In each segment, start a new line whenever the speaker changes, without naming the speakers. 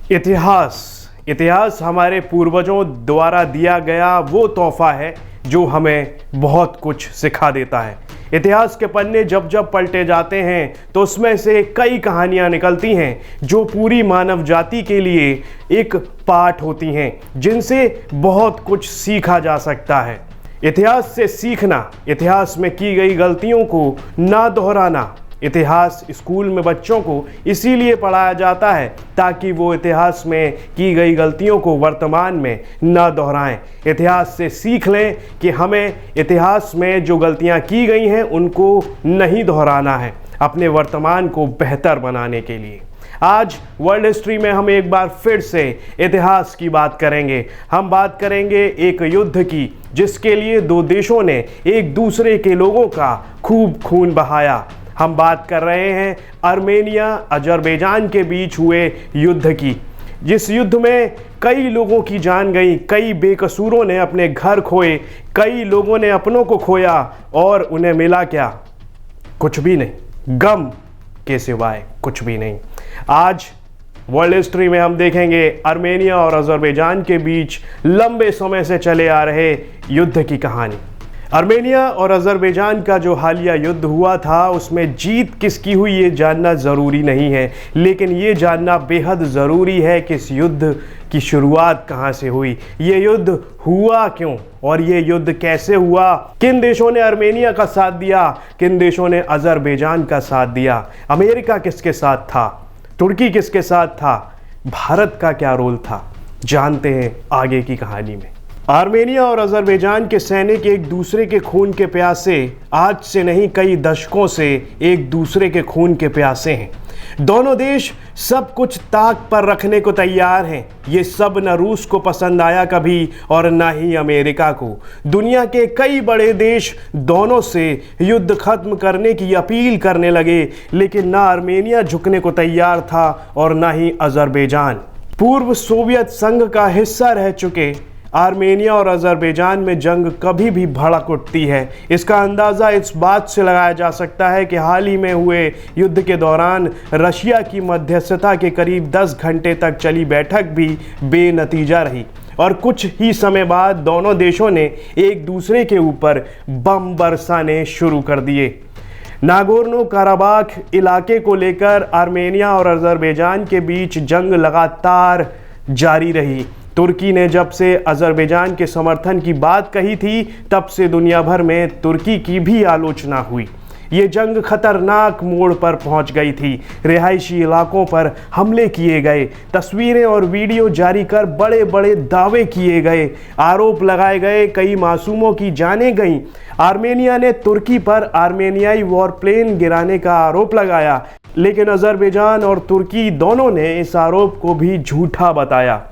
इतिहास हमारे पूर्वजों द्वारा दिया गया वो तोहफा है जो हमें बहुत कुछ सिखा देता है। इतिहास के पन्ने जब जब पलटे जाते हैं तो उसमें से कई कहानियां निकलती हैं जो पूरी मानव जाति के लिए एक पाठ होती हैं, जिनसे बहुत कुछ सीखा जा सकता है। इतिहास से सीखना, इतिहास में की गई गलतियों को ना दोहराना। इतिहास स्कूल में बच्चों को इसीलिए पढ़ाया जाता है ताकि वो इतिहास में की गई गलतियों को वर्तमान में न दोहराएं। इतिहास से सीख लें कि हमें इतिहास में जो गलतियां की गई हैं उनको नहीं दोहराना है अपने वर्तमान को बेहतर बनाने के लिए। आज वर्ल्ड हिस्ट्री में हम एक बार फिर से इतिहास की बात करेंगे। हम बात करेंगे एक युद्ध की जिसके लिए दो देशों ने एक दूसरे के लोगों का खूब खून बहाया। हम बात कर रहे हैं आर्मेनिया अजरबैजान के बीच हुए युद्ध की, जिस युद्ध में कई लोगों की जान गई, कई बेकसूरों ने अपने घर खोए, कई लोगों ने अपनों को खोया और उन्हें मिला क्या? कुछ भी नहीं, गम के सिवाय कुछ भी नहीं। आज वर्ल्ड हिस्ट्री में हम देखेंगे आर्मेनिया और अजरबैजान के बीच लंबे समय से चले आ रहे युद्ध की कहानी। आर्मेनिया और अजरबैजान का जो हालिया युद्ध हुआ था उसमें जीत किसकी हुई ये जानना ज़रूरी नहीं है, लेकिन ये जानना बेहद ज़रूरी है कि इस युद्ध की शुरुआत कहाँ से हुई, ये युद्ध हुआ क्यों और ये युद्ध कैसे हुआ। किन देशों ने आर्मेनिया का साथ दिया, किन देशों ने अजरबैजान का साथ दिया, अमेरिका किसके साथ था, तुर्की किसके साथ था, भारत का क्या रोल था, जानते हैं आगे की कहानी में। आर्मेनिया और अजरबैजान के सैनिक एक दूसरे के खून के प्यासे आज से नहीं कई दशकों से एक दूसरे के खून के प्यासे हैं। दोनों देश सब कुछ ताक पर रखने को तैयार हैं। ये सब न रूस को पसंद आया कभी और न ही अमेरिका को। दुनिया के कई बड़े देश दोनों से युद्ध खत्म करने की अपील करने लगे, लेकिन न आर्मेनिया झुकने को तैयार था और न ही अजरबैजान। पूर्व सोवियत संघ का हिस्सा रह चुके आर्मेनिया और अजरबैजान में जंग कभी भी भड़क उठती है। इसका अंदाज़ा इस बात से लगाया जा सकता है कि हाल ही में हुए युद्ध के दौरान रशिया की मध्यस्थता के करीब 10 घंटे तक चली बैठक भी बेनतीजा रही और कुछ ही समय बाद दोनों देशों ने एक दूसरे के ऊपर बम बरसाने शुरू कर दिए। नागोर्नो काराबाख इलाके को लेकर आर्मेनिया और अजरबैजान के बीच जंग लगातार जारी रही। तुर्की ने जब से अजरबैजान के समर्थन की बात कही थी तब से दुनिया भर में तुर्की की भी आलोचना हुई। ये जंग खतरनाक मोड़ पर पहुंच गई थी। रिहायशी इलाकों पर हमले किए गए, तस्वीरें और वीडियो जारी कर बड़े बड़े दावे किए गए, आरोप लगाए गए, कई मासूमों की जानें गईं। आर्मेनिया ने तुर्की पर आर्मेनियाई वॉरप्लेन गिराने का आरोप लगाया, लेकिन अजरबैजान और तुर्की दोनों ने इस आरोप को भी झूठा बताया।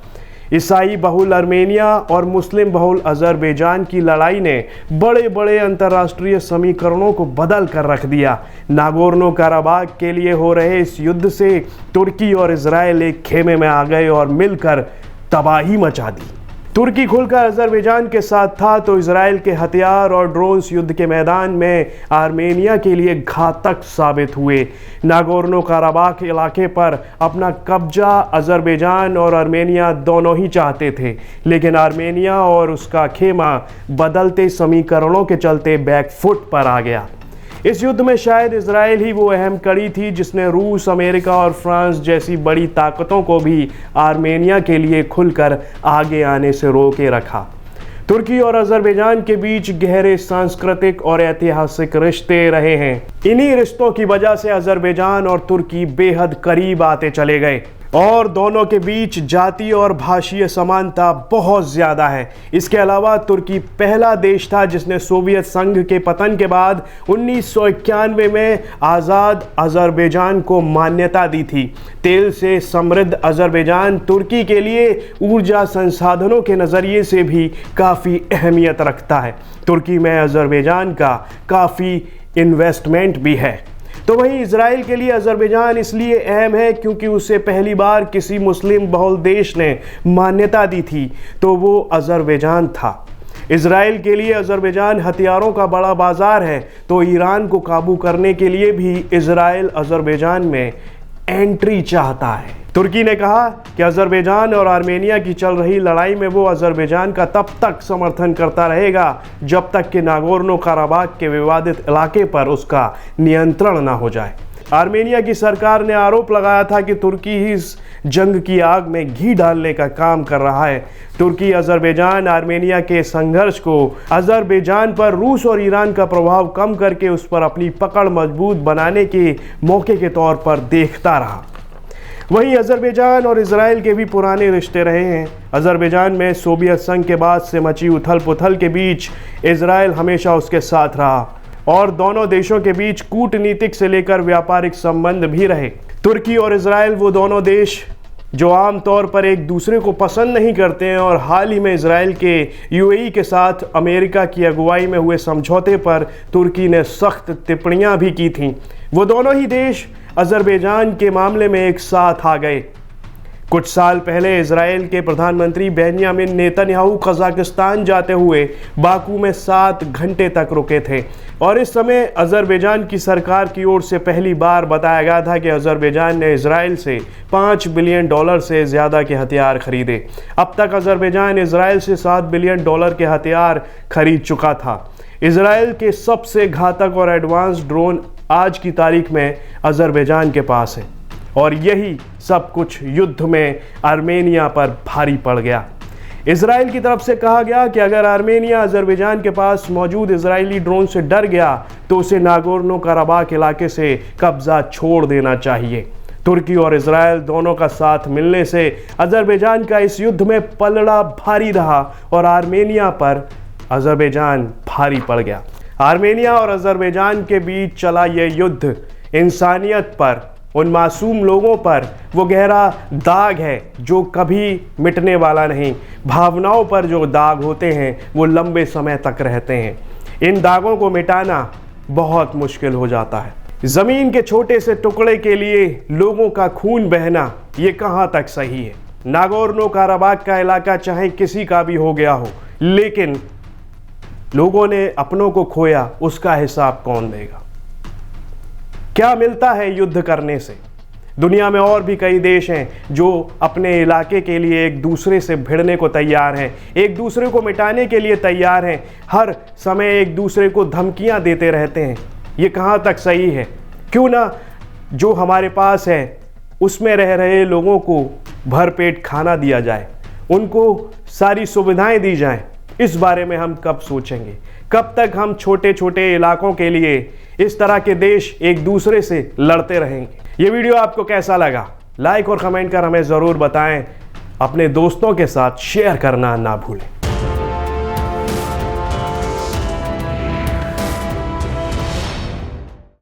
ईसाई बहुल आर्मेनिया और मुस्लिम बहुल अजरबैजान की लड़ाई ने बड़े बड़े अंतर्राष्ट्रीय समीकरणों को बदल कर रख दिया। नागोर्नो काराबाख के लिए हो रहे इस युद्ध से तुर्की और इजराइल एक खेमे में आ गए और मिलकर तबाही मचा दी। तुर्की खुलकर अजरबैजान के साथ था तो इजराइल के हथियार और ड्रोन्स युद्ध के मैदान में आर्मेनिया के लिए घातक साबित हुए। नागोर्नो काराबाख इलाके पर अपना कब्जा अजरबैजान और आर्मेनिया दोनों ही चाहते थे, लेकिन आर्मेनिया और उसका खेमा बदलते समीकरणों के चलते बैकफुट पर आ गया। इस युद्ध में शायद इजराइल ही वो अहम कड़ी थी जिसने रूस, अमेरिका और फ्रांस जैसी बड़ी ताकतों को भी आर्मेनिया के लिए खुलकर आगे आने से रोके रखा। तुर्की और अजरबैजान के बीच गहरे सांस्कृतिक और ऐतिहासिक रिश्ते रहे हैं। इन्हीं रिश्तों की वजह से अजरबैजान और तुर्की बेहद करीब आते चले गए और दोनों के बीच जाति और भाषीय समानता बहुत ज़्यादा है। इसके अलावा तुर्की पहला देश था जिसने सोवियत संघ के पतन के बाद 1991 में आज़ाद अजरबैजान को मान्यता दी थी। तेल से समृद्ध अजरबैजान तुर्की के लिए ऊर्जा संसाधनों के नज़रिए से भी काफ़ी अहमियत रखता है। तुर्की में अजरबैजान का काफ़ी इन्वेस्टमेंट भी है। तो वहीं इजराइल के लिए अजरबैजान इसलिए अहम है क्योंकि उसे पहली बार किसी मुस्लिम बहुल देश ने मान्यता दी थी तो वो अजरबैजान था। इजराइल के लिए अजरबैजान हथियारों का बड़ा बाजार है, तो ईरान को काबू करने के लिए भी इजराइल अजरबैजान में एंट्री चाहता है। तुर्की ने कहा कि अज़रबैजान और आर्मेनिया की चल रही लड़ाई में वो अज़रबैजान का तब तक समर्थन करता रहेगा जब तक कि नागोर्नो काराबाख के विवादित इलाके पर उसका नियंत्रण न हो जाए। आर्मेनिया की सरकार ने आरोप लगाया था कि तुर्की ही इस जंग की आग में घी डालने का काम कर रहा है। तुर्की अज़रबैजान आर्मेनिया के संघर्ष को अज़रबैजान पर रूस और ईरान का प्रभाव कम करके उस पर अपनी पकड़ मजबूत बनाने के मौके के तौर पर देखता रहा। वहीं अज़रबैजान और इजराइल के भी पुराने रिश्ते रहे हैं। अज़रबैजान में सोवियत संघ के बाद से मची उथल पुथल के बीच इजराइल हमेशा उसके साथ रहा और दोनों देशों के बीच कूटनीतिक से लेकर व्यापारिक संबंध भी रहे। तुर्की और इजराइल वो दोनों देश जो आमतौर पर एक दूसरे को पसंद नहीं करते हैं और हाल ही में इजराइल के यूएई के साथ अमेरिका की अगुवाई में हुए समझौते पर तुर्की ने सख्त टिप्पणियां भी की थीं। वो दोनों ही देश अज़रबैजान के मामले में एक साथ आ गए। कुछ साल पहले इजराइल के प्रधानमंत्री बेंजामिन नेतन्याहू कजाकिस्तान जाते हुए बाकू में 7 घंटे तक रुके थे और इस समय अज़रबैजान की सरकार की ओर से पहली बार बताया गया था कि अज़रबैजान ने इजराइल से $5 बिलियन से ज़्यादा के हथियार खरीदे। अब तक अज़रबैजान इजराइल से $7 बिलियन के हथियार खरीद चुका था। इजराइल के सबसे घातक और एडवांस ड्रोन आज की तारीख में अज़रबैजान के पास है और यही सब कुछ युद्ध में आर्मेनिया पर भारी पड़ गया। इजराइल की तरफ से कहा गया कि अगर आर्मेनिया अज़रबैजान के पास मौजूद इजरायली ड्रोन से डर गया तो उसे नागोर्नो काराबाख इलाके से कब्जा छोड़ देना चाहिए। तुर्की और इजराइल दोनों का साथ मिलने से अज़रबैजान का इस युद्ध में पलड़ा भारी रहा और आर्मेनिया पर अज़रबैजान भारी पड़ गया। आर्मेनिया और अज़रबैजान के बीच चला यह युद्ध इंसानियत पर, उन मासूम लोगों पर वो गहरा दाग है जो कभी मिटने वाला नहीं। भावनाओं पर जो दाग होते हैं वो लंबे समय तक रहते हैं। इन दागों को मिटाना बहुत मुश्किल हो जाता है। ज़मीन के छोटे से टुकड़े के लिए लोगों का खून बहना ये कहाँ तक सही है? नागोर्नो काराबाख का इलाका चाहे किसी का भी हो गया हो, लेकिन लोगों ने अपनों को खोया, उसका हिसाब कौन देगा? क्या मिलता है युद्ध करने से? दुनिया में और भी कई देश हैं जो अपने इलाके के लिए एक दूसरे से भिड़ने को तैयार हैं, एक दूसरे को मिटाने के लिए तैयार हैं, हर समय एक दूसरे को धमकियां देते रहते हैं। ये कहाँ तक सही है? क्यों ना जो हमारे पास है उसमें रह रहे लोगों को भरपेट खाना दिया जाए, उनको सारी सुविधाएं दी जाएं। इस बारे में हम कब सोचेंगे? कब तक हम छोटे छोटे इलाकों के लिए इस तरह के देश एक दूसरे से लड़ते रहेंगे? ये वीडियो आपको कैसा लगा? लाइक और कमेंट कर हमें ज़रूर बताएं। अपने दोस्तों के साथ शेयर करना ना भूलें।